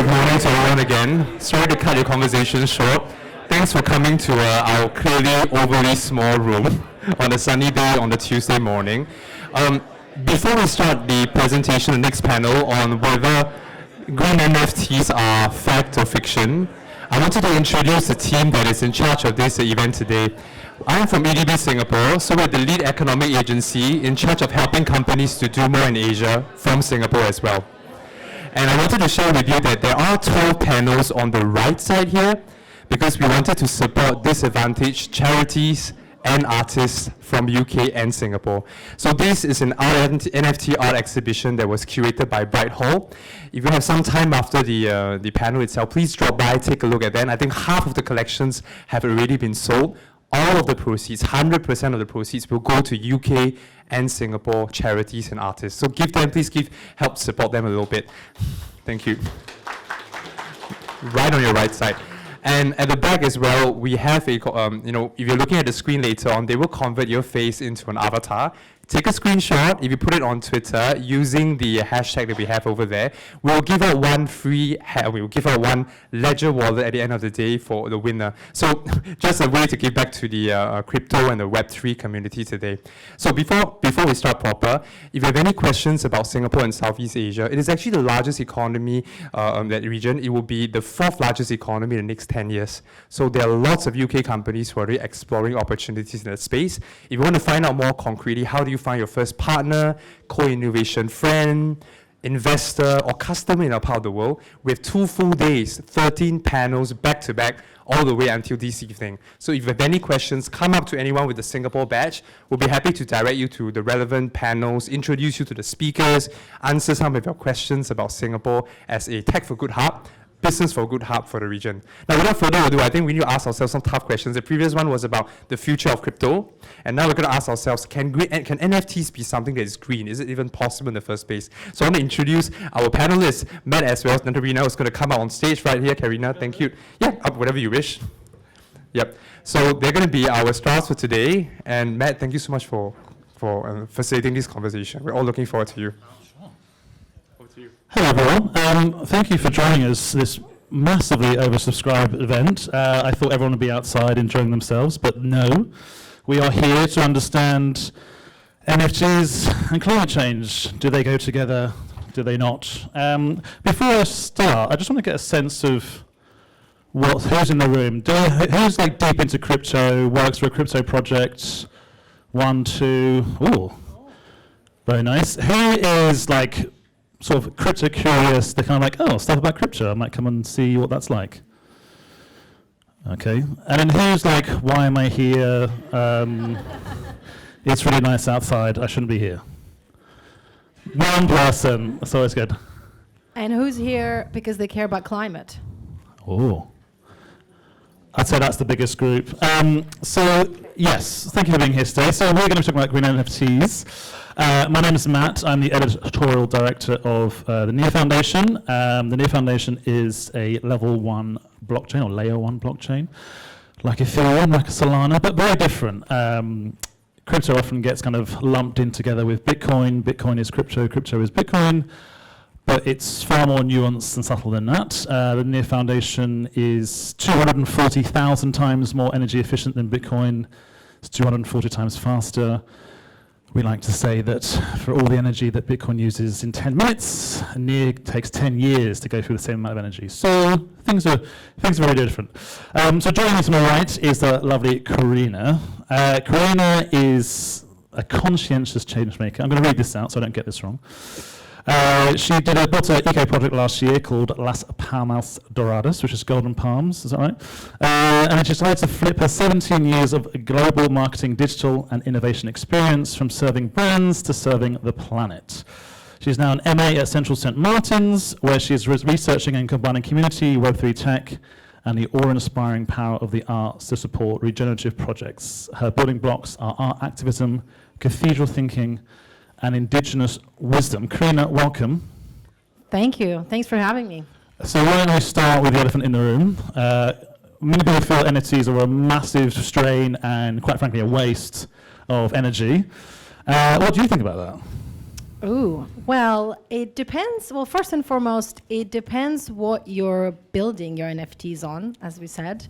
Good morning to everyone again. Sorry to cut your conversation short. Thanks for coming to our clearly overly small room on a sunny day on the Tuesday morning. Before we start the presentation, the next panel on whether green NFTs are fact or fiction, I wanted to introduce the team that is in charge of this event today. I'm from EDB Singapore, so we're the lead economic agency in charge of helping companies to do more in Asia from Singapore as well. And I wanted to share with you that there are 12 panels on the right side here because we wanted to support disadvantaged charities and artists from UK and Singapore. So this is an NFT art exhibition that was curated by Bright Hall. If you have some time after the panel itself, please drop by, take a look at that. I think half of the collections have already been sold. All of the proceeds, 100% of the proceeds will go to UK and Singapore charities and artists. So please help support them a little bit. Thank you. Right on your right side. And at the back as well, we have if you're looking at the screen later on, they will convert your face into an avatar. Take a screenshot. If you put it on Twitter using the hashtag that we have over there, we'll give out one one Ledger wallet at the end of the day for the winner. So just a way to give back to the crypto and the Web3 community today. So before we start proper, if you have any questions about Singapore and Southeast Asia, it is actually the largest economy that region. It will be the 4th largest economy in the next 10 years. So there are lots of UK companies who are really exploring opportunities in that space. If you want to find out more concretely, how do you find your first partner, co-innovation friend, investor, or customer in our part of the world? We have 2 full days, 13 panels back-to-back, all the way until this evening. So if you have any questions, come up to anyone with the Singapore badge. We'll be happy to direct you to the relevant panels, introduce you to the speakers, answer some of your questions about Singapore as a tech for good hub, business for a good hub for the region. Now, without further ado, I think we need to ask ourselves some tough questions. The previous one was about the future of crypto, and now we're going to ask ourselves, can NFTs be something that is green? Is it even possible in the first place? So I want to introduce our panelists, Matt as well as Karina, who's going to come out on stage right here. Karina, thank you. Yeah, whatever you wish. Yep. So they're going to be our stars for today, and Matt, thank you so much for facilitating this conversation. We're all looking forward to you. Hello everyone, thank you for joining us this massively oversubscribed event. I thought everyone would be outside enjoying themselves, but no. We are here to understand NFTs and climate change. Do they go together? Do they not? Before I start, I just want to get a sense of who's in the room. Who's like deep into crypto, works for a crypto project? 1, 2, ooh, very nice. Who is like sort of crypto curious? They're kind of like, oh, stuff about crypto, I might come and see what that's like. Okay, and then who's like, why am I here? It's really nice outside, I shouldn't be here. One person, that's always good. And who's here because they care about climate? Oh, I'd say that's the biggest group. So yes, thank you for being here today. So we're going to be talking about green NFTs. My name is Matt. I'm the editorial director of the NEAR Foundation. The NEAR Foundation is a level 1 blockchain, or layer 1 blockchain, like Ethereum, like Solana, but very different. Crypto often gets kind of lumped in together with Bitcoin. Bitcoin is crypto, crypto is Bitcoin, but it's far more nuanced and subtle than that. The NEAR Foundation is 240,000 times more energy efficient than Bitcoin. It's 240 times faster. We like to say that for all the energy that Bitcoin uses in 10 minutes, NEAR takes 10 years to go through the same amount of energy. So things are very different. So joining me to my right is the lovely Karina. Karina is a conscientious change maker. I'm going to read this out so I don't get this wrong. She built an eco project last year called Las Palmas Doradas, which is golden palms, is that right? And she decided to flip her 17 years of global marketing, digital and innovation experience from serving brands to serving the planet. She's now an MA at Central St. Martin's, where she is researching and combining community, Web3 tech, and the awe-inspiring power of the arts to support regenerative projects. Her building blocks are art activism, cathedral thinking, and indigenous wisdom. Karina, welcome. Thank you. Thanks for having me. So why don't I start with the elephant in the room? Many people feel NFTs are a massive strain and, quite frankly, a waste of energy. What do you think about that? Ooh, well, it depends. Well, first and foremost, it depends what you're building your NFTs on, as we said.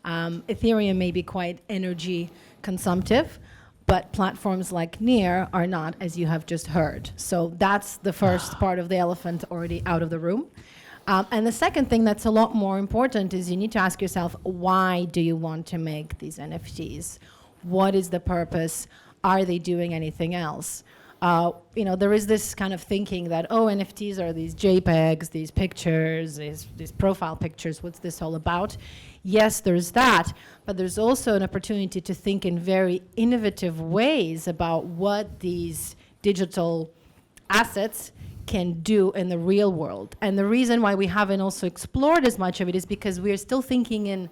Ethereum may be quite energy consumptive, but platforms like Near are not, as you have just heard. So that's the first part of the elephant already out of the room. And the second thing that's a lot more important is you need to ask yourself, why do you want to make these NFTs? What is the purpose? Are they doing anything else? There is this kind of thinking that, NFTs are these JPEGs, these pictures, these profile pictures. What's this all about? Yes, there's that, but there's also an opportunity to think in very innovative ways about what these digital assets can do in the real world. And the reason why we haven't also explored as much of it is because we are still thinking in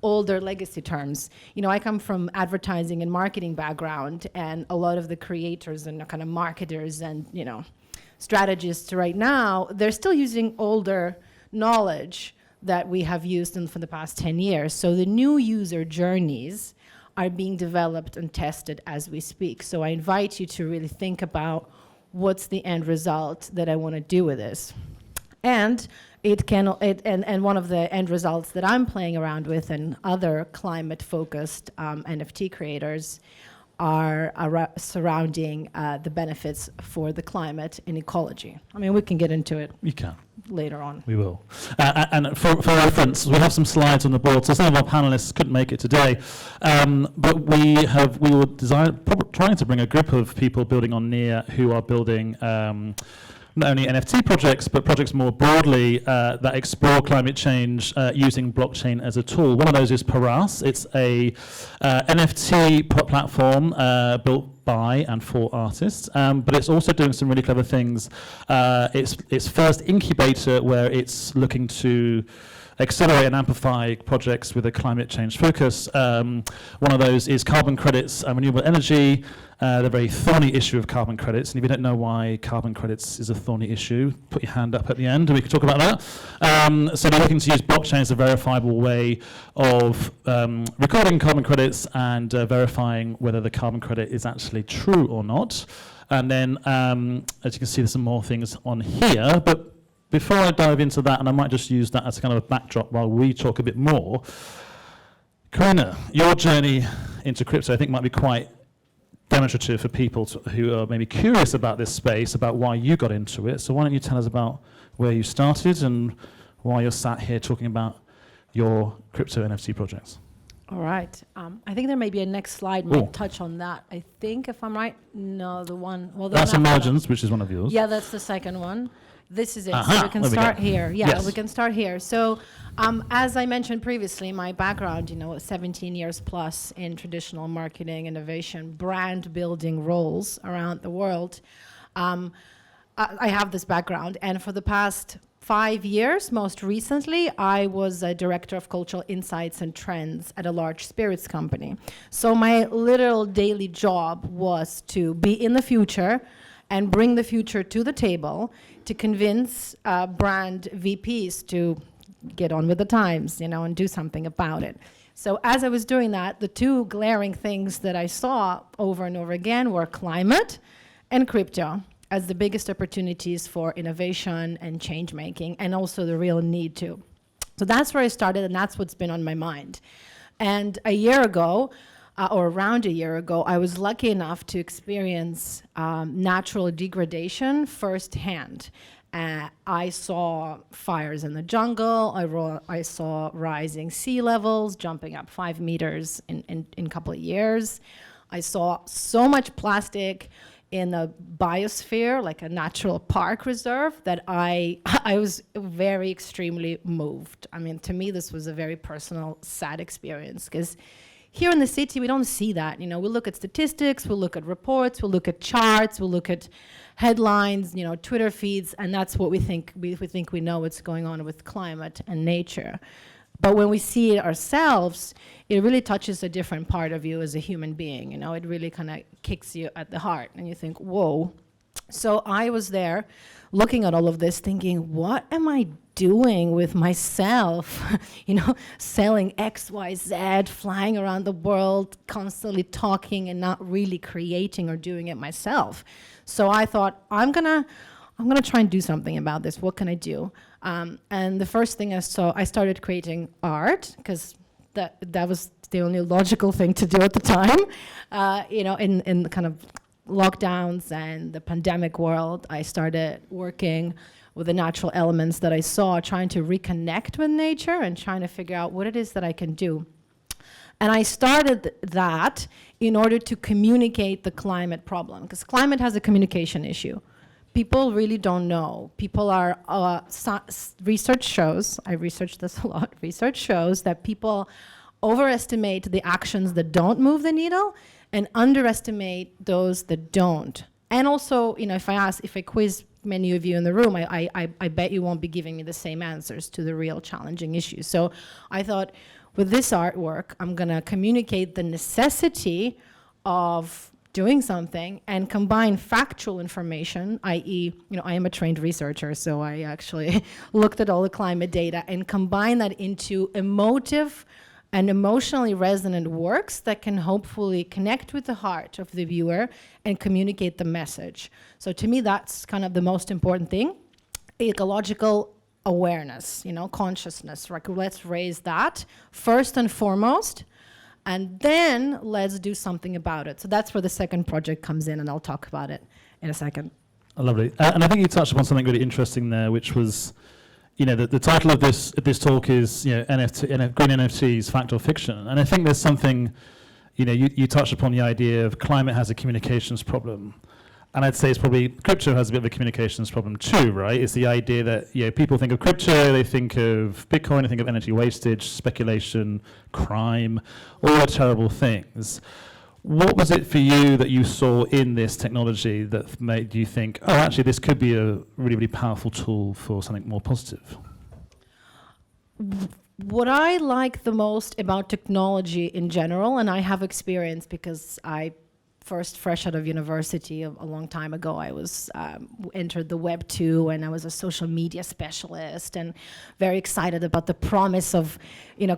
older legacy terms. I come from advertising and marketing background, and a lot of the creators and kind of marketers and, strategists right now, they're still using older knowledge that we have used for the past 10 years. So the new user journeys are being developed and tested as we speak. So I invite you to really think about what's the end result that I want to do with this. And one of the end results that I'm playing around with and other climate-focused NFT creators are surrounding the benefits for the climate and ecology. I mean, we can get into it. You can. Later on. We will. And for reference, we have some slides on the board. So some of our panelists couldn't make it today, but we were trying to bring a group of people building on Near who are building not only NFT projects, but projects more broadly that explore climate change using blockchain as a tool. One of those is Paras. It's a NFT platform built by and for artists, but it's also doing some really clever things. Its first incubator, where it's looking to accelerate and amplify projects with a climate change focus. One of those is carbon credits and renewable energy, the very thorny issue of carbon credits. And if you don't know why carbon credits is a thorny issue, put your hand up at the end and we can talk about that. So they're looking to use blockchain as a verifiable way of recording carbon credits and verifying whether the carbon credit is actually true or not. And then, as you can see, there's some more things on here. But before I dive into that, and I might just use that as kind of a backdrop while we talk a bit more, Karina, your journey into crypto I think might be quite demonstrative for people who are maybe curious about this space, about why you got into it. So why don't you tell us about where you started and why you're sat here talking about your crypto NFT projects? All right. I think there may be a next slide might touch on that. I think, if I'm right, no, the one. Well, that's Emergence, which is one of yours. Yeah, that's the second one. This is it. So we can start here. Yeah, yes. We can start here. So as I mentioned previously, my background, 17 years plus in traditional marketing, innovation, brand building roles around the world. I have this background. And for the past 5 years, most recently, I was a director of cultural insights and trends at a large spirits company. So my literal daily job was to be in the future and bring the future to the table to convince brand VPs to get on with the times, and do something about it. So as I was doing that, the two glaring things that I saw over and over again were climate and crypto as the biggest opportunities for innovation and change making, and also the real need to. So that's where I started, and that's what's been on my mind. And a year ago, or around a year ago, I was lucky enough to experience natural degradation firsthand. I saw fires in the jungle. I saw rising sea levels, jumping up 5 meters in a couple of years. I saw so much plastic in the biosphere, like a natural park reserve, that I was very extremely moved. I mean, to me, this was a very personal, sad experience, because here in the city, we don't see that. We look at statistics, we look at reports, we look at charts, we look at headlines, Twitter feeds, and that's what we think. We think we know what's going on with climate and nature. But when we see it ourselves, it really touches a different part of you as a human being. It really kind of kicks you at the heart, and you think, whoa, So I was there looking at all of this thinking, what am I doing with myself? Selling X, Y, Z, flying around the world, constantly talking and not really creating or doing it myself. So I thought, I'm gonna try and do something about this. What can I do? And the first thing I started creating art, because that was the only logical thing to do at the time. In the kind of lockdowns and the pandemic world, I started working with the natural elements that I saw, trying to reconnect with nature and trying to figure out what it is that I can do. And I started that in order to communicate the climate problem, because climate has a communication issue. People really don't know. People are, research shows, I researched this a lot, research shows that people overestimate the actions that don't move the needle and underestimate those that don't. And also, if I quiz many of you in the room, I bet you won't be giving me the same answers to the real challenging issues. So I thought, with this artwork, I'm gonna communicate the necessity of doing something and combine factual information, i.e., I am a trained researcher, so I actually looked at all the climate data and combine that into emotive and emotionally resonant works that can hopefully connect with the heart of the viewer and communicate the message. So to me, that's kind of the most important thing. Ecological awareness, consciousness, right? Let's raise that first and foremost, and then let's do something about it. So that's where the second project comes in, and I'll talk about it in a second. Lovely. And I think you touched upon something really interesting there, which was, the title of this talk is, green NFTs, fact or fiction. And I think there's something, you touched upon the idea of climate has a communications problem. And I'd say it's probably, crypto has a bit of a communications problem too, right? It's the idea that, people think of crypto, they think of Bitcoin, they think of energy wastage, speculation, crime, all the terrible things. What was it for you that you saw in this technology that made you think, oh, actually, this could be a really, really powerful tool for something more positive? What I like the most about technology in general, and I have experience because I fresh out of university a long time ago, I was entered the Web 2, and I was a social media specialist and very excited about the promise of,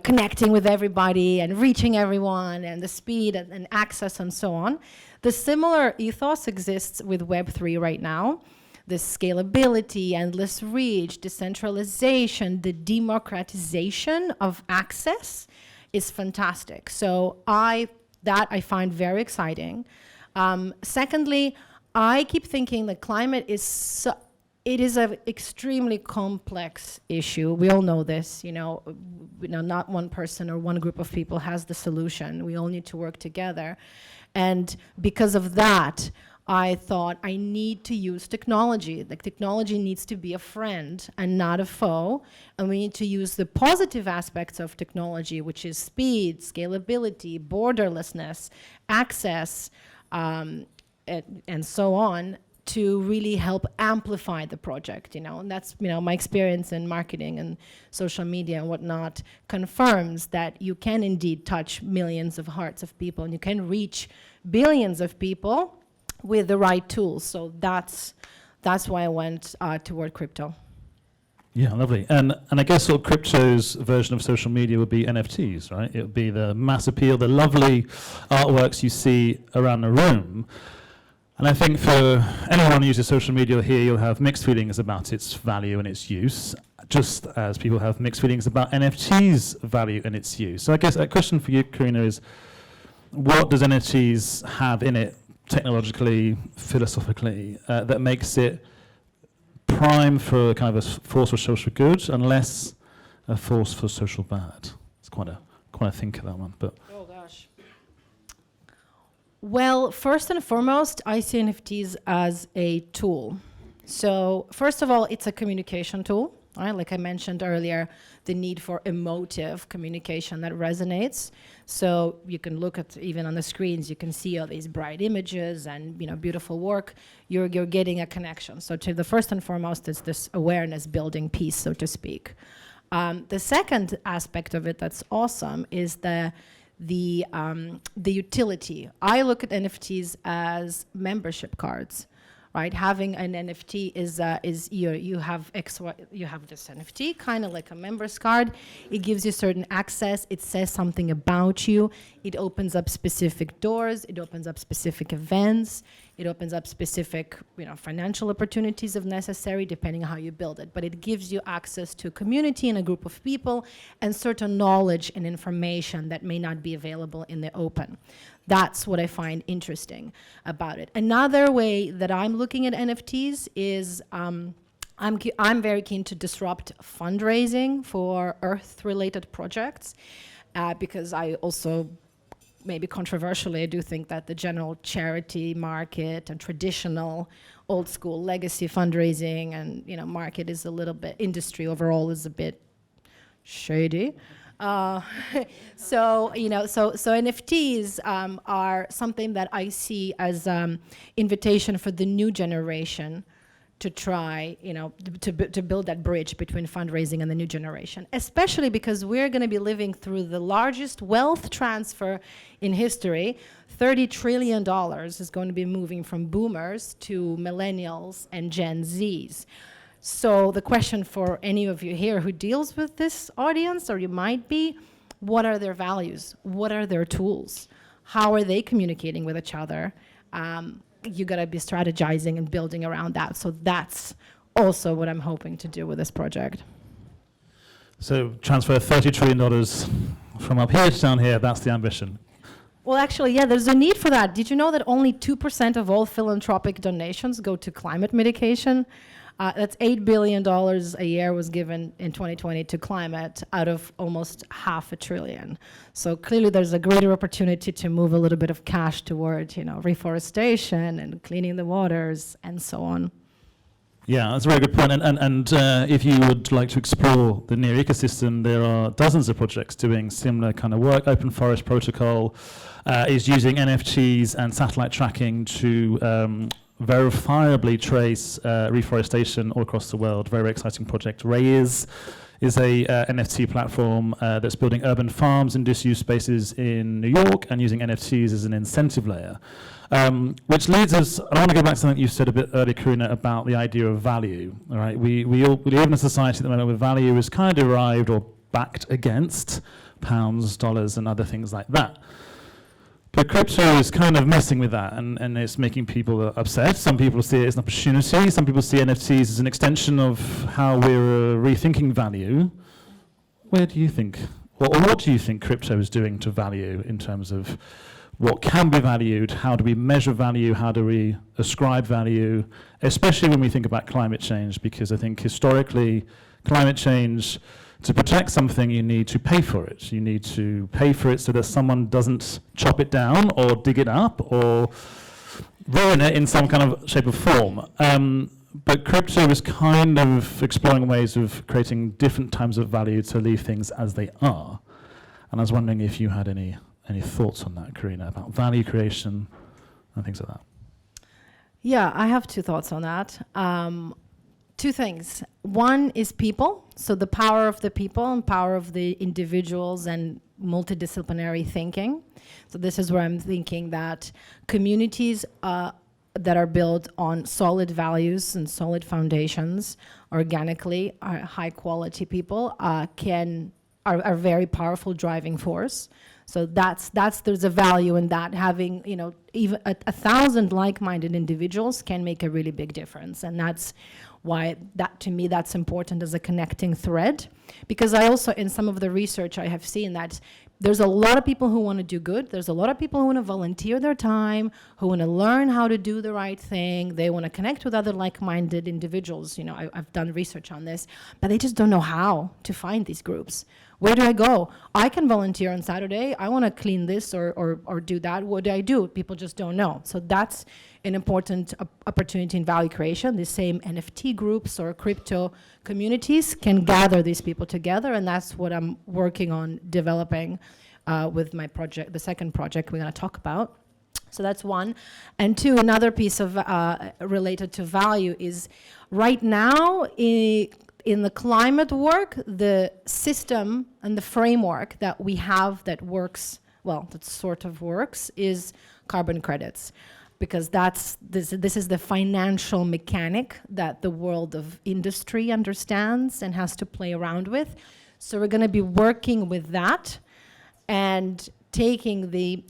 connecting with everybody and reaching everyone and the speed and access and so on. The similar ethos exists with Web 3 right now. The scalability, endless reach, decentralization, the democratization of access is fantastic. So I find very exciting. Secondly, I keep thinking that climate is an extremely complex issue. We all know this, not one person or one group of people has the solution. We all need to work together. And because of that, I thought I need to use technology. The technology needs to be a friend and not a foe. And we need to use the positive aspects of technology, which is speed, scalability, borderlessness, access, and so on, to really help amplify the project, And that's, my experience in marketing and social media and whatnot confirms that you can indeed touch millions of hearts of people, and you can reach billions of people with the right tools. So that's why I went toward crypto. Yeah, lovely. And I guess sort of crypto's version of social media would be NFTs, right? It would be the mass appeal, the lovely artworks you see around the room. And I think for anyone who uses social media here, you'll have mixed feelings about its value and its use, just as people have mixed feelings about NFTs' value and its use. So I guess a question for you, Karina, is what does NFTs have in it technologically, philosophically, that makes it prime for kind of a force for social good and less a force for social bad? It's quite a thinker, that one. But oh gosh. Well, first and foremost, I see NFTs as a tool. So first of all, it's a communication tool. Right? Like I mentioned earlier, the need for emotive communication that resonates. So you can look at, even on the screens, you can see all these bright images and beautiful work. You're getting a connection. So to the first and foremost is this awareness building piece, so to speak. The second aspect of it that's awesome is the utility. I look at NFTs as membership cards. right? Having an NFT is you have you have this NFT, kind of like a member's card. It gives you certain access. It says something about you. It opens up specific doors. It opens up specific events. It opens up specific, financial opportunities if necessary, depending on how you build it. But it gives you access to a community and a group of people and certain knowledge and information that may not be available in the open. That's what I find interesting about it. Another way that I'm looking at NFTs is I'm very keen to disrupt fundraising for Earth-related projects because I also, maybe controversially, I do think that the general charity market and traditional old school legacy fundraising and market is a little bit, industry overall is a bit shady. So NFTs are something that I see as invitation for the new generation to try, to build that bridge between fundraising and the new generation, especially because we're going to be living through the largest wealth transfer in history. $30 trillion is going to be moving from boomers to millennials and Gen Zs. So the question for any of you here who deals with this audience, or you might be, what are their values? What are their tools? How are they communicating with each other? You gotta be strategizing and building around that. So that's also what I'm hoping to do with this project. So transfer $30 trillion from up here to down here, that's the ambition. Well, actually, yeah, there's a need for that. Did you know that only 2% of all philanthropic donations go to climate mitigation? That's $8 billion a year was given in 2020 to climate out of almost $500 billion. So clearly there's a greater opportunity to move a little bit of cash toward, reforestation and cleaning the waters and so on. Yeah, that's a very good point. And if you would like to explore the near ecosystem, there are dozens of projects doing similar kind of work. Open Forest Protocol is using NFTs and satellite tracking to verifiably trace reforestation all across the world. Very exciting project. Raise is a NFT platform that's building urban farms and disused spaces in New York and using NFTs as an incentive layer. Which leads us, I want to go back to something you said a bit earlier, Karina, about the idea of value. All right? We live in a society at the moment where value is kind of derived or backed against pounds, dollars, and other things like that. But crypto is kind of messing with that, and it's making people upset. Some people see it as an opportunity. Some people see NFTs as an extension of how we're rethinking value. Where do you think, or what do you think crypto is doing to value in terms of what can be valued? How do we measure value? How do we ascribe value? Especially when we think about climate change, because I think historically, climate change, to protect something, you need to pay for it. You need to pay for it so that someone doesn't chop it down or dig it up or ruin it in some kind of shape or form. But crypto is kind of exploring ways of creating different types of value to leave things as they are. And I was wondering if you had any thoughts on that, Karina, about value creation and things like that. Yeah, I have two thoughts on that. Two things. One is people, so the power of the people and power of the individuals and multidisciplinary thinking. So this is where I'm thinking that communities that are built on solid values and solid foundations organically, high quality people are very powerful driving force. So there's a value in that, having, even 1,000 like-minded individuals can make a really big difference. And that's why to me that's important as a connecting thread. Because I also, in some of the research I have seen that there's a lot of people who want to do good. There's a lot of people who want to volunteer their time, who want to learn how to do the right thing. They want to connect with other like-minded individuals. I've done research on this, but they just don't know how to find these groups. Where do I go? I can volunteer on Saturday. I want to clean this or do that. What do I do? People just don't know. So that's an important opportunity in value creation. The same NFT groups or crypto communities can gather these people together, and that's what I'm working on developing with my project, the second project we're going to talk about. So that's one. And two, another piece of related to value is right now in the climate work, the system and the framework that we have that works, well, that sort of works, is carbon credits. because this is the financial mechanic that the world of industry understands and has to play around with. So we're going to be working with that and taking the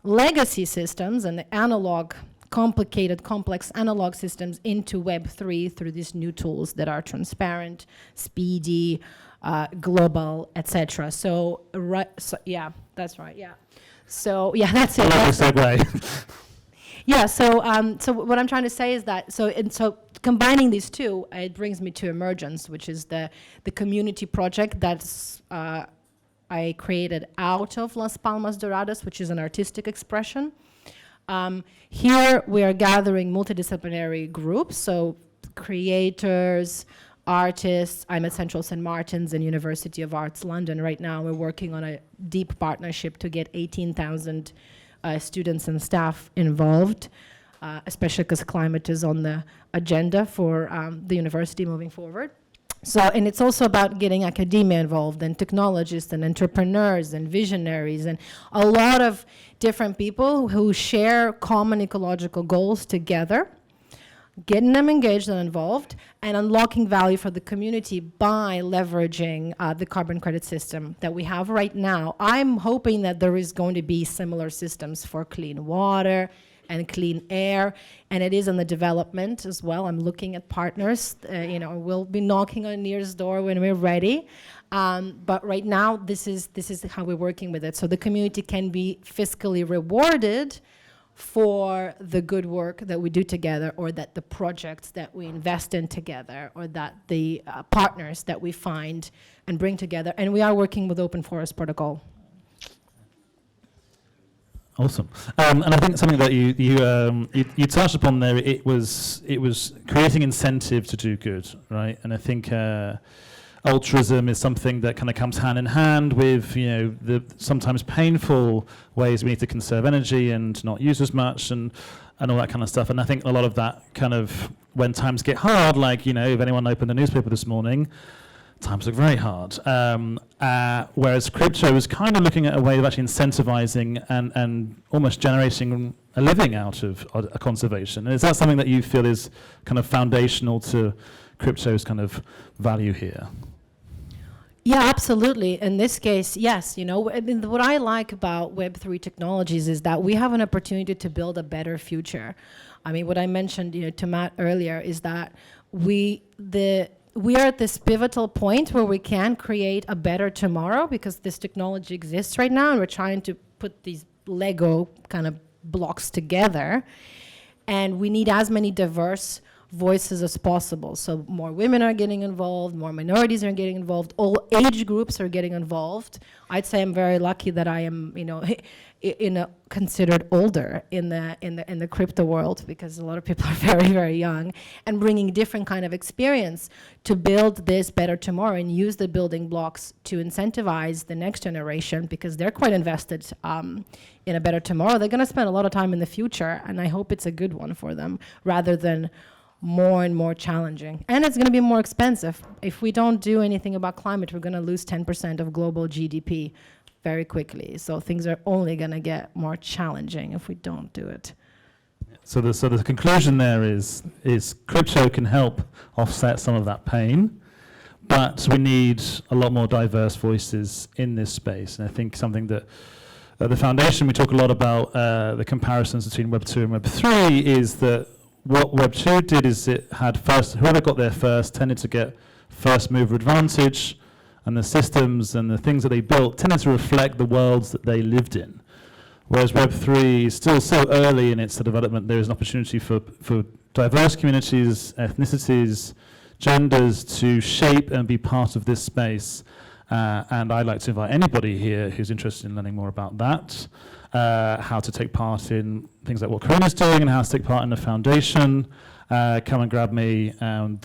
legacy systems and the analog, complicated, complex analog systems into Web3 through these new tools that are transparent, speedy, global, etc. So, yeah, that's right, yeah. So, yeah, that's it. That's segue. Yeah, so what I'm trying to say is that, so combining these two, it brings me to Emergence, which is the community project that's I created out of Las Palmas Doradas, which is an artistic expression. Here we are gathering multidisciplinary groups, so creators, artists. I'm at Central St. Martin's and University of Arts London right now. We're working on a deep partnership to get 18,000 students and staff involved, especially because climate is on the agenda for the university moving forward. So, and it's also about getting academia involved and technologists and entrepreneurs and visionaries and a lot of different people who share common ecological goals together, getting them engaged and involved, and unlocking value for the community by leveraging the carbon credit system that we have right now. I'm hoping that there is going to be similar systems for clean water and clean air, and it is in the development as well. I'm looking at partners, we'll be knocking on Near's door when we're ready. But right now, this is how we're working with it. So the community can be fiscally rewarded for the good work that we do together, or that the projects that we invest in together, or that the partners that we find and bring together. And we are working with Open Forest Protocol. Awesome, and I think something that you touched upon there. It was creating incentive to do good, right? And I think altruism is something that kind of comes hand in hand with the sometimes painful ways we need to conserve energy and not use as much and all that kind of stuff. And I think a lot of that kind of, when times get hard, like if anyone opened the newspaper this morning, times look very hard. Whereas crypto is kind of looking at a way of actually incentivizing and almost generating a living out of a conservation. And is that something that you feel is kind of foundational to crypto's kind of value here? Yeah, absolutely. In this case, yes. What I like about Web3 technologies is that we have an opportunity to build a better future. I mean, what I mentioned to Matt earlier is that we are at this pivotal point where we can create a better tomorrow, because this technology exists right now, and we're trying to put these Lego kind of blocks together, and we need as many diverse voices as possible. So more women are getting involved, more minorities are getting involved, all age groups are getting involved. I'd say I'm very lucky that I am, considered older in the crypto world, because a lot of people are very, very young, and bringing different kind of experience to build this better tomorrow and use the building blocks to incentivize the next generation, because they're quite invested in a better tomorrow. They're going to spend a lot of time in the future, and I hope it's a good one for them, rather than more and more challenging. And it's going to be more expensive. If we don't do anything about climate, we're going to lose 10% of global GDP very quickly. So things are only going to get more challenging if we don't do it. So the conclusion there is crypto can help offset some of that pain, but we need a lot more diverse voices in this space. And I think something that at the foundation, we talk a lot about the comparisons between Web 2 and Web 3, is that what Web 2 did is it had whoever got there first tended to get first mover advantage, and the systems and the things that they built tended to reflect the worlds that they lived in. Whereas Web 3 is still so early in its development, there is an opportunity for diverse communities, ethnicities, genders to shape and be part of this space. And I'd like to invite anybody here who's interested in learning more about that, how to take part in things like what Karina's doing and how to take part in the foundation. Come and grab me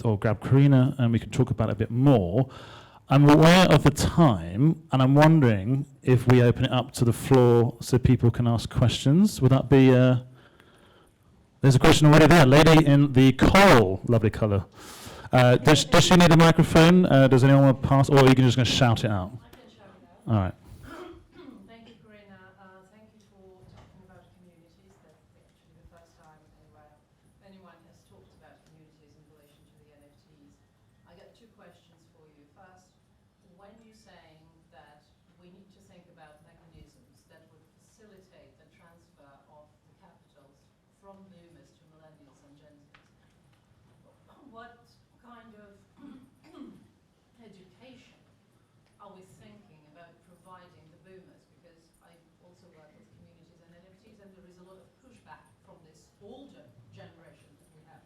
or grab Karina, and we can talk about it a bit more. I'm aware of the time, and I'm wondering if we open it up to the floor so people can ask questions. Would that be... There's a question already there. Lady in the coral, lovely colour. Does she need a microphone? Does anyone want to pass, or are you just going to shout it out? I can shout it out. All right. Thank you, Karina. Thank you for talking about communities. That's actually the first has talked about communities in relation to the NFTs. I got two questions for you. First, when you're saying that we need to think about mechanisms that would facilitate the transfer of the capitals from boomers to millennials and Gen Zs, what kind of education are we thinking about providing the boomers? Because I also work with communities and NFTs, and there is a lot of pushback from this older generation that we have.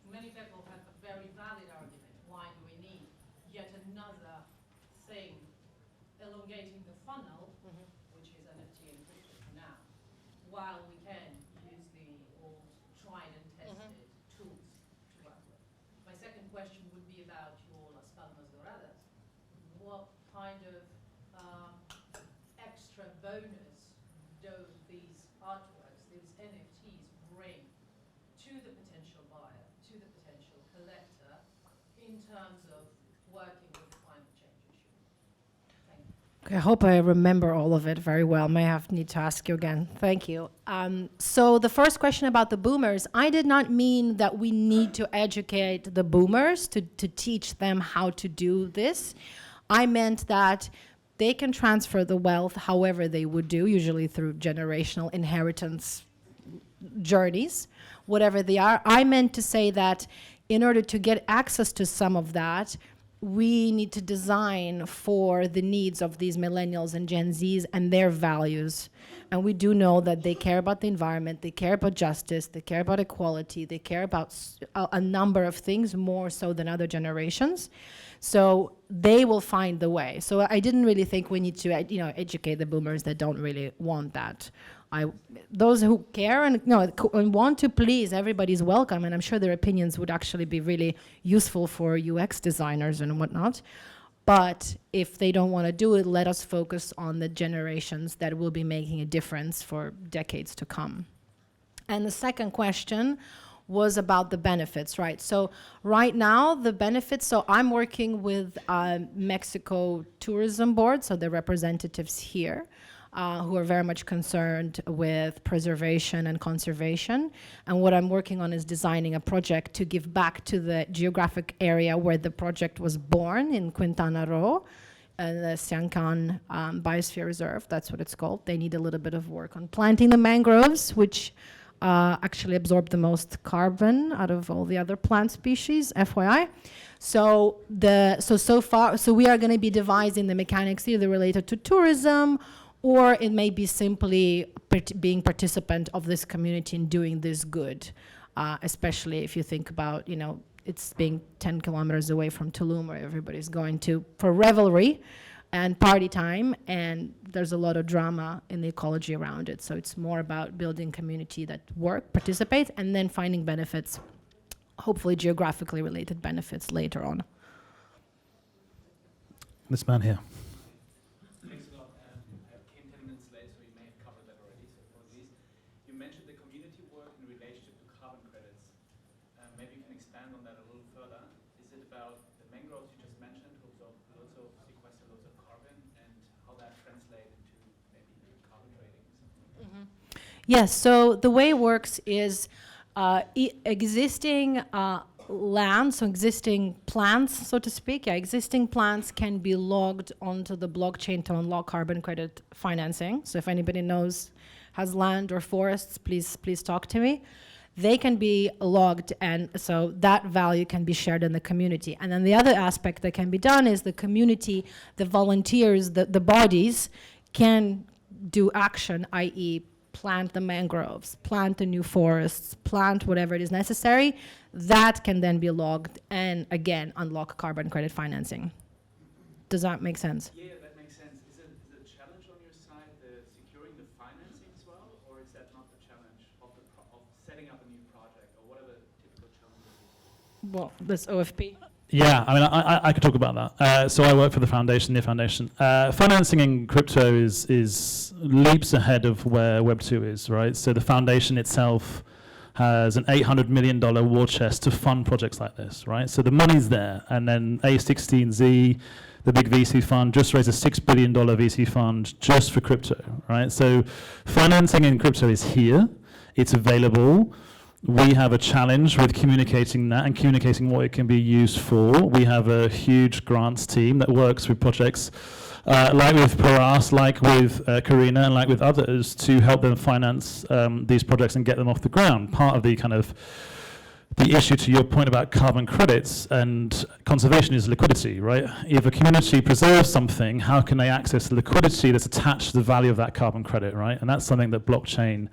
Many people have a very valid argument. Why do we need yet another thing elongating the funnel, which is NFT and crypto for now, while we can use the old tried and tested tools to work with? My second question would be about your Las Palmas Doradas. What kind of extra bonus do these artworks, these NFTs bring to the potential buyer, to the potential collector, in terms of working with the climate change issue? Thank you. Okay, I hope I remember all of it very well. May need to ask you again. Thank you. So the first question about the boomers, I did not mean that we need to educate the boomers to teach them how to do this. I meant that they can transfer the wealth however they would do, usually through generational inheritance journeys, whatever they are. I meant to say that in order to get access to some of that, we need to design for the needs of these millennials and Gen Zs and their values. And we do know that they care about the environment, they care about justice, they care about equality, they care about a number of things more so than other generations. So they will find the way. So I didn't really think we need to, educate the boomers that don't really want that. Those who care and want to please, everybody's welcome, and I'm sure their opinions would actually be really useful for UX designers and whatnot. But if they don't want to do it, let us focus on the generations that will be making a difference for decades to come. And the second question was about the benefits, right? So right now, the benefits, so I'm working with Mexico Tourism Board, so the representatives here, who are very much concerned with preservation and conservation. And what I'm working on is designing a project to give back to the geographic area where the project was born in Quintana Roo, the Siancan Biosphere Reserve, that's what it's called. They need a little bit of work on planting the mangroves, which actually absorb the most carbon out of all the other plant species, FYI. So we are going to be devising the mechanics either related to tourism, or it may be simply being participant of this community in doing this good, especially if you think about, it's being 10 kilometers away from Tulum, where everybody's going to for revelry and party time, and there's a lot of drama in the ecology around it. So it's more about building community that participates, and then finding benefits, hopefully geographically related benefits later on. This man here. Thanks a lot. I came 10 minutes late, so you may have covered that already, so apologies. You mentioned the community work in relationship to carbon credits. Maybe you can expand on that a little further. Is it about the mangroves you just mentioned, who absorb loads of sequester loads of carbon, and how that translates into maybe carbon trading or something? Yes, so the way it works is existing land, so existing plants, so to speak, existing plants can be logged onto the blockchain to unlock carbon credit financing. So if anybody has land or forests, please talk to me. They can be logged, and so that value can be shared in the community. And then the other aspect that can be done is the community, the volunteers, the bodies can do action, i.e. plant the mangroves, plant the new forests, plant whatever it is necessary. That can then be logged and, again, unlock carbon credit financing. Does that make sense? Yeah, that makes sense. Is it a challenge on your side, securing the financing as well, or is that not the challenge of setting up a new project, or what are the typical challenges? Well, this OFP. Yeah, I mean, I could talk about that. So I work for the foundation, the foundation. Financing in crypto is leaps ahead of where Web2 is, right? So the foundation itself has an $800 million war chest to fund projects like this, right? So the money's there. And then A16Z, the big VC fund, just raised a $6 billion VC fund just for crypto, right? So financing in crypto is here. It's available. We have a challenge with communicating that and communicating what it can be used for. We have a huge grants team that works with projects like with Paras, like with Karina, and like with others to help them finance these projects and get them off the ground. Part of the kind of the issue to your point about carbon credits and conservation is liquidity, right? If a community preserves something, how can they access the liquidity that's attached to the value of that carbon credit, right? And that's something that blockchain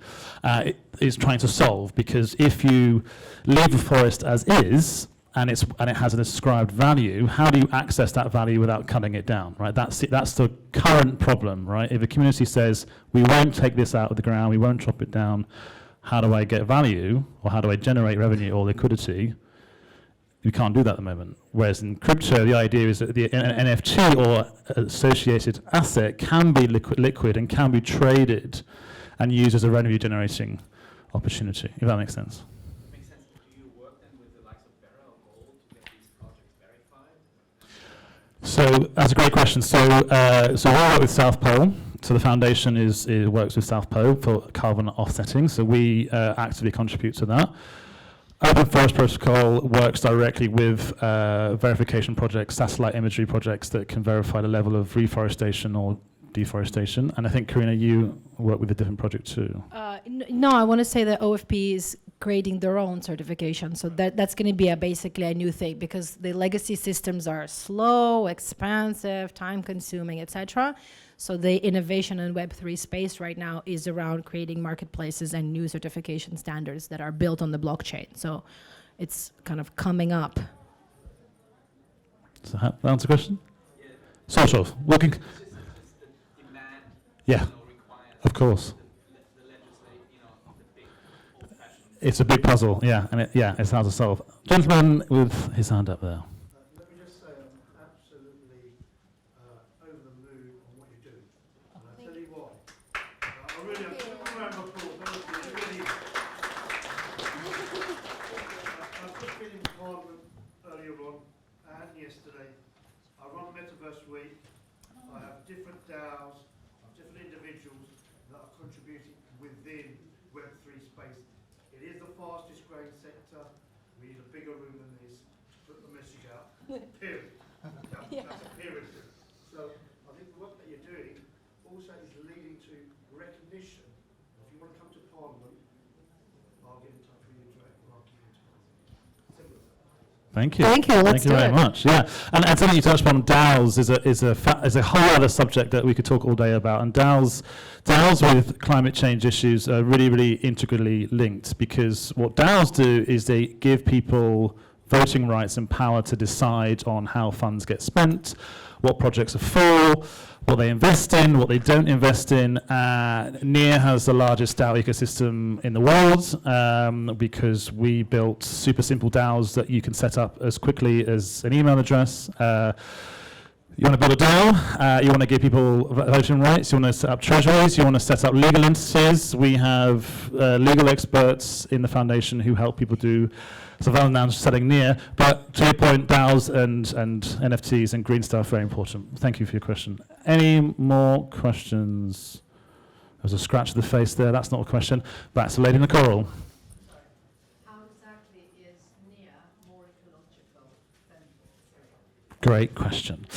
is trying to solve, because if you leave the forest as is, and it has an ascribed value, how do you access that value without cutting it down, right? That's the current problem, right? If a community says, we won't take this out of the ground, we won't chop it down, how do I get value, or how do I generate revenue or liquidity? You can't do that at the moment. Whereas in crypto, the idea is that the NFT or associated asset can be liquid and can be traded and used as a revenue generating opportunity, if that makes sense. Makes sense. Do you work then with the likes of Vera or Gold to get these projects verified? So that's a great question. So we work with South Pole. So the foundation works with South Pole for carbon offsetting. So we actively contribute to that. Open Forest Protocol works directly with verification projects, satellite imagery projects that can verify the level of reforestation or deforestation. And I think, Karina, you work with a different project too. No, I want to say that OFP is creating their own certification. So that's going to be basically a new thing, because the legacy systems are slow, expensive, time-consuming, etc. So the innovation in Web3 space right now is around creating marketplaces and new certification standards that are built on the blockchain. So it's kind of coming up. Does that answer the question? Yeah. Sort of. Working. It's the demand, Yeah, of course. the legislate, the big old-fashioned. It's a big puzzle, yeah, and it's hard to solve. Gentleman with his hand up there. Let me just say I'm absolutely over the moon on what you do. And I'll tell you why. I really am. Give a round of applause. Honestly, it really is. I've just been in Parliament earlier on and yesterday. I run Metaverse Week. I have different DAOs, I have different individuals that are contributing within Web3 space. It is the fastest growing sector. We need a bigger room than this. Put the message out. Period. That's a period. So I think the work that you're doing also is leading to recognition. If you want to come to Parliament, I'll get in touch with you directly, or I'll give you to Parliament. Simple as that. Thank you. Thank you. Let's Thank you do very it. much. Yeah, and something you touched upon, DAOs is a whole other subject that we could talk all day about. And DAOs with climate change issues are really, really integrally linked, because what DAOs do is they give people voting rights and power to decide on how funds get spent, what projects are for, what they invest in, what they don't invest in. NEAR has the largest DAO ecosystem in the world because we built super simple DAOs that you can set up as quickly as an email address. You want to build a DAO, you want to give people voting rights, you want to set up treasuries, you want to set up legal entities. We have legal experts in the foundation who help people do so rather than setting NEAR. But to your point, DAOs and NFTs and green stuff, very important. Thank you for your question. Any more questions? There's a scratch of the face there, that's not a question. Back to Lady in the Coral. How exactly is NEAR more ecological than Ethereum? Great question.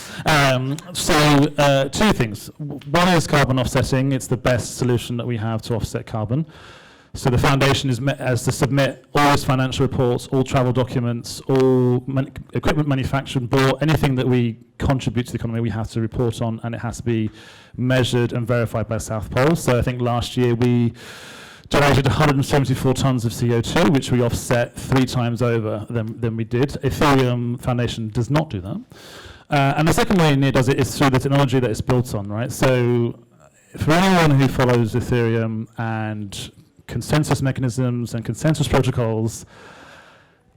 So two things. One is carbon offsetting. It's the best solution that we have to offset carbon. So the foundation has to submit all its financial reports, all travel documents, all equipment manufactured, bought, anything that we contribute to the economy we have to report on, and it has to be measured and verified by South Pole. So I think last year we generated 174 tons of CO2, which we offset 3 times over than we did. Ethereum Foundation does not do that. And the second way NEAR does it is through the technology that it's built on, right? So for anyone who follows Ethereum and consensus mechanisms and consensus protocols,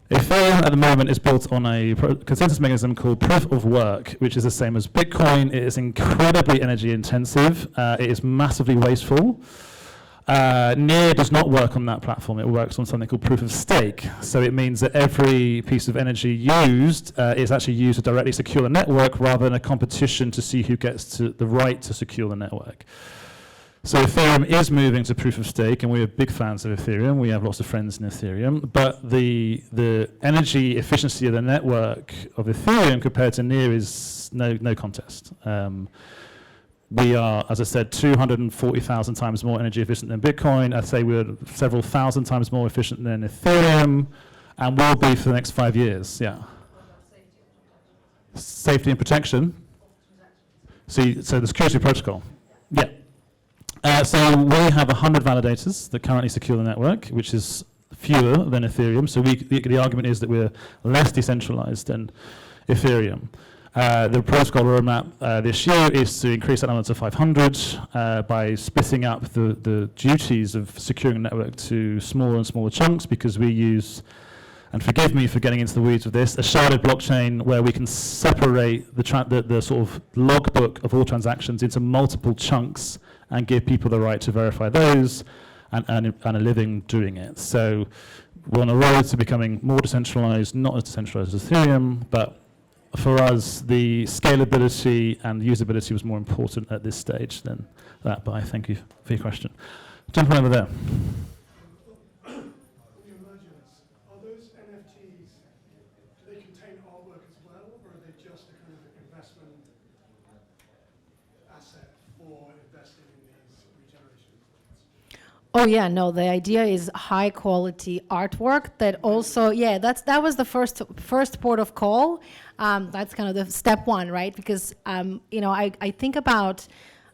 Ethereum at the moment is built on a consensus mechanism called proof of work, which is the same as Bitcoin. It is incredibly energy intensive. It is massively wasteful. NEAR does not work on that platform. It works on something called proof of stake. So it means that every piece of energy used is actually used to directly secure the network rather than a competition to see who gets to the right to secure the network. So Ethereum is moving to proof of stake, and we're big fans of Ethereum. We have lots of friends in Ethereum. But the energy efficiency of the network of Ethereum compared to NEAR is no contest. We are, as I said, 240,000 times more energy efficient than Bitcoin. I'd say we're several thousand times more efficient than Ethereum, and will be for the next 5 years, yeah. Safety and protection. So the security protocol, yeah. So we have 100 validators that currently secure the network, which is fewer than Ethereum. So the argument is that we're less decentralized than Ethereum. The protocol roadmap this year is to increase that number to 500 by splitting up the duties of securing a network to smaller and smaller chunks, because we use, and forgive me for getting into the weeds with this, a sharded blockchain where we can separate the sort of logbook of all transactions into multiple chunks and give people the right to verify those and a living doing it. So we're on a road to becoming more decentralized, not as decentralized as Ethereum, but for us, the scalability and usability was more important at this stage than that. But I thank you for your question. Gentleman over there. Are those NFTs, do they contain artwork as well, or are they just a kind of investment asset for investing in these regeneration? Oh yeah, no, the idea is high quality artwork that also, yeah, that was the first port of call. That's kind of the step one, right? Because, I think about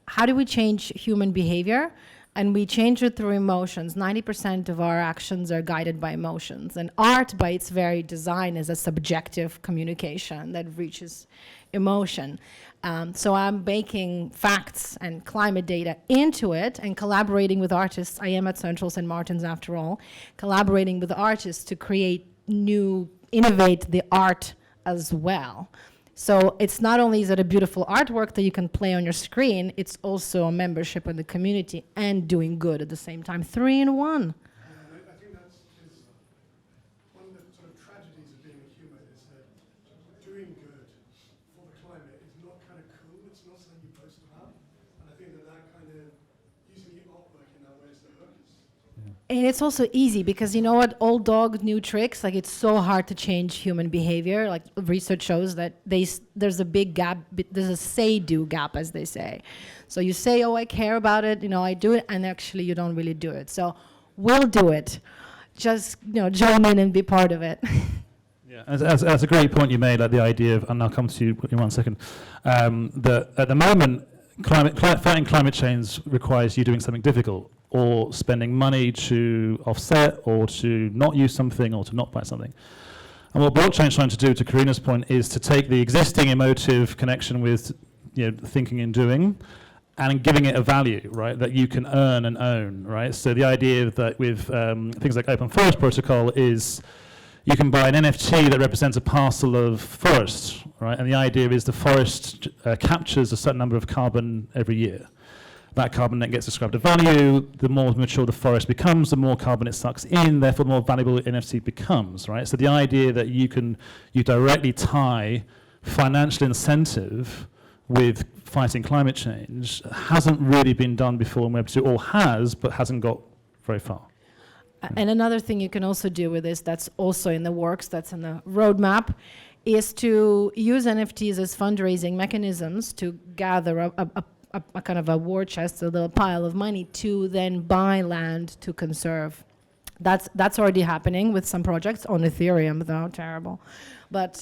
how do we change human behavior? And we change it through emotions. 90% of our actions are guided by emotions. And art, by its very design, is a subjective communication that reaches emotion. So I'm baking facts and climate data into it and collaborating with artists. I am at Central St. Martin's after all, collaborating with artists to innovate the art as well. So it's not only is it a beautiful artwork that you can play on your screen, it's also a membership in the community and doing good at the same time. 3 in 1. I think that's one of the sort of tragedies of being a human is that doing good for the climate is not kind of cool. It's not something you post about. And I think that kind of using the artwork in that way is the hook. And it's also easy because you know what, old dog, new tricks, like it's so hard to change human behavior. Like research shows that there's a big gap, there's a say-do gap, as they say. So you say, oh, I care about it, I do it, and actually you don't really do it. So we'll do it. Just, join in and be part of it. Yeah, that's a great point you made, like the idea of, and I'll come to you in 1 second, that at the moment, fighting climate change requires you doing something difficult, or spending money to offset, or to not use something, or to not buy something. And what blockchain is trying to do, to Karina's point, is to take the existing emotive connection with thinking and doing, and giving it a value, right, that you can earn and own, right? So the idea that with things like Open Forest Protocol is you can buy an NFT that represents a parcel of forest, right? And the idea is the forest captures a certain number of carbon every year. That carbon then gets ascribed a value. The more mature the forest becomes, the more carbon it sucks in, therefore the more valuable the NFT becomes, right? So the idea that you directly tie financial incentive with fighting climate change hasn't really been done before in Web2, or has, but hasn't got very far. And another thing you can also do with this, that's also in the works, that's in the roadmap, is to use NFTs as fundraising mechanisms to gather a kind of a war chest, a little pile of money to then buy land to conserve. That's already happening with some projects on Ethereum, though terrible. But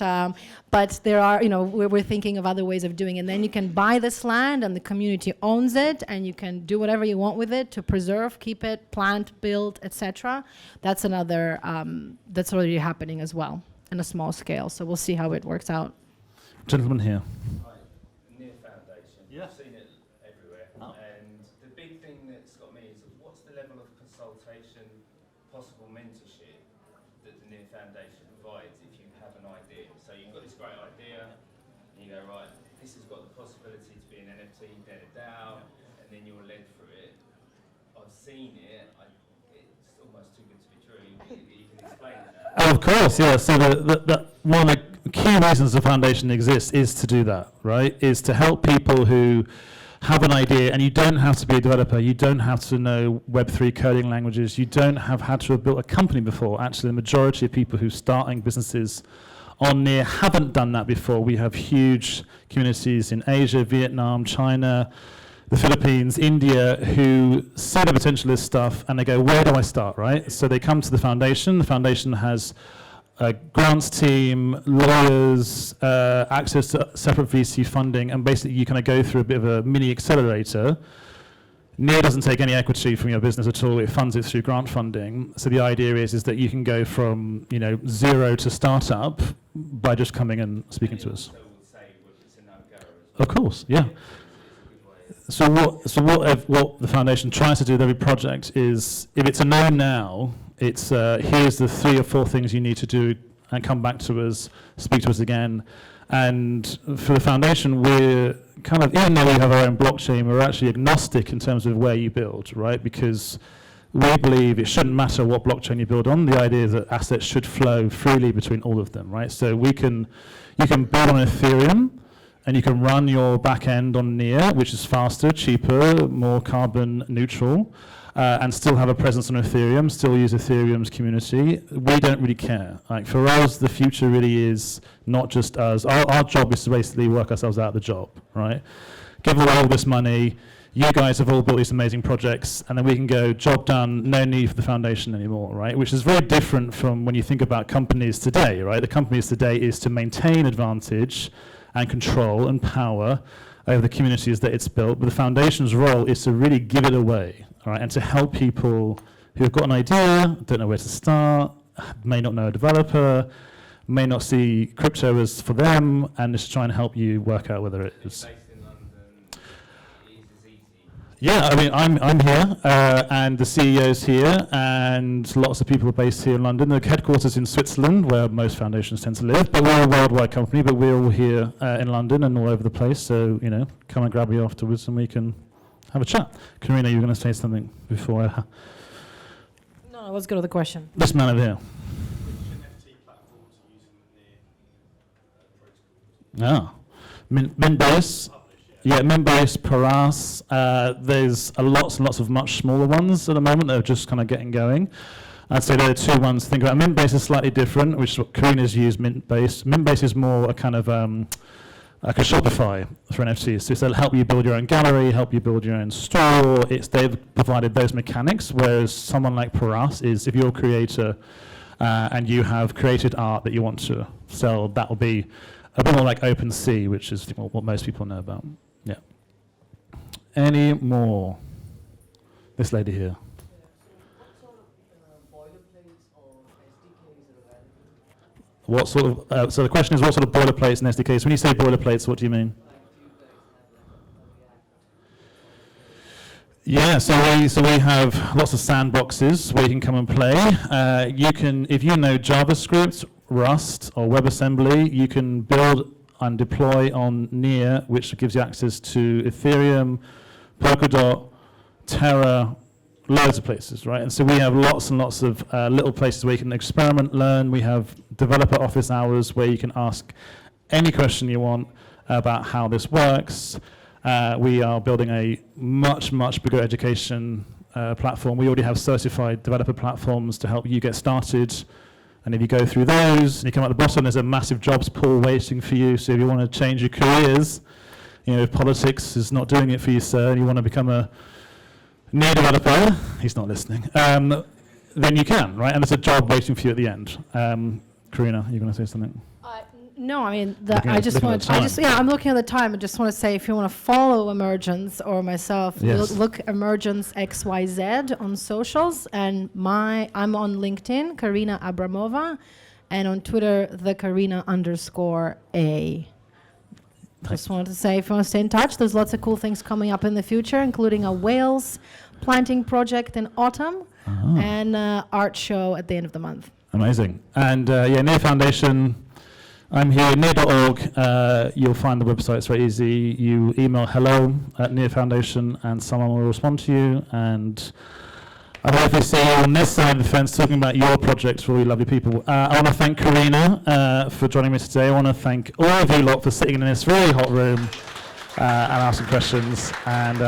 there are, we're thinking of other ways of doing it. And then you can buy this land and the community owns it and you can do whatever you want with it to preserve, keep it, plant, build, etc. That's another, that's already happening as well on a small scale. So we'll see how it works out. Gentleman here. Hi, Near Foundation. Yeah. I've seen it everywhere. Oh. And the big thing that's got me is what's the level of consultation, possible mentorship that the Near Foundation provides if you have an idea. So you've got this great idea, and you go, right, this has got the possibility to be an NFT, then a DAO, and then you're led through it. I've seen it. It's almost too good to be true. You can explain it now. Of course, yeah. So one of the key reasons the foundation exists is to do that, right? Is to help people who have an idea, and you don't have to be a developer, you don't have to know Web3 coding languages, you don't have had to have built a company before. Actually, the majority of people who are starting businesses on Near haven't done that before. We have huge communities in Asia, Vietnam, China, the Philippines, India, who see the potential of this stuff and they go, where do I start, right? So they come to the foundation. The foundation has a grants team, lawyers, access to separate VC funding, and basically you kind of go through a bit of a mini accelerator. Near doesn't take any equity from your business at all. It funds it through grant funding. So the idea is that you can go from zero to startup by just coming and speaking to us. Of course, yeah. So what the foundation tries to do with every project is, if it's a no now, it's here's the 3 or 4 things you need to do, and come back to us, speak to us again. And for the foundation, we're kind of, even though we have our own blockchain, we're actually agnostic in terms of where you build, right? Because we believe it shouldn't matter what blockchain you build on. The idea is that assets should flow freely between all of them, right? So you can build on Ethereum, and you can run your back end on Near, which is faster, cheaper, more carbon neutral, and still have a presence on Ethereum, still use Ethereum's community. We don't really care. Like, for us, the future really is not just us. Our job is to basically work ourselves out of the job, right? Give away all this money. You guys have all built these amazing projects, and then we can go, job done, no need for the foundation anymore, right? Which is very different from when you think about companies today, right? The companies today is to maintain advantage and control and power over the communities that it's built, but the foundation's role is to really give it away, all right, and to help people who've got an idea, don't know where to start, may not know a developer, may not see crypto as for them, and just try and help you work out whether it is. Yeah, I mean, I'm here, and the CEO's here, and lots of people are based here in London. The headquarters in Switzerland, where most foundations tend to live, but we're a worldwide company, but we're all here in London and all over the place, so, come and grab me afterwards and we can have a chat. Karina, you were going to say something before I... No, let's go to the question. This man over here. Which NFT platforms are using the Near protocol? Minbase. Yeah, Minbase, Paras. There's lots and lots of much smaller ones at the moment that are just kind of getting going. I'd say there are 2 ones to think about. Minbase is slightly different, which is what Karina's used, Minbase. Minbase is more a kind of like a Shopify for NFTs. So they'll help you build your own gallery, help you build your own store. They've provided those mechanics, whereas someone like Paras is, if you're a creator and you have created art that you want to sell, that will be a bit more like OpenSea, which is what most people know about. Yeah. Any more? This lady here. What sort of so the question is, what sort of boilerplates and SDKs? When you say boilerplates, what do you mean? Yeah, so we have lots of sandboxes where you can come and play. You can, if you know JavaScript, Rust, or WebAssembly, you can build and deploy on Near, which gives you access to Ethereum, Polkadot, Terra, loads of places, right? And so we have lots and lots of little places where you can experiment, learn. We have developer office hours where you can ask any question you want about how this works. We are building a much, much bigger education platform. We already have certified developer platforms to help you get started. And if you go through those and you come out the bottom, there's a massive jobs pool waiting for you. So if you want to change your careers, if politics is not doing it for you, sir, and you want to become a Near developer, he's not listening, then you can, right? And there's a job waiting for you at the end. Karina, are you going to say something? No, I mean, I'm looking at the time. I just want to say, if you want to follow Emergence or myself, Yes. look Emergence XYZ on socials, and I'm on LinkedIn, Karina Abramova, and on Twitter, the Karina_A. Just wanted to say, if you want to stay in touch, there's lots of cool things coming up in the future, including a whales planting project in autumn and art show at the end of the month. Amazing. And Near Foundation, I'm here, near.org. You'll find the website, it's very easy. You email hello@Near Foundation and someone will respond to you. And I hopefully see you on this side of the fence talking about your projects, really lovely people. I want to thank Karina for joining me today. I want to thank all of you lot for sitting in this very hot room and ask some questions. And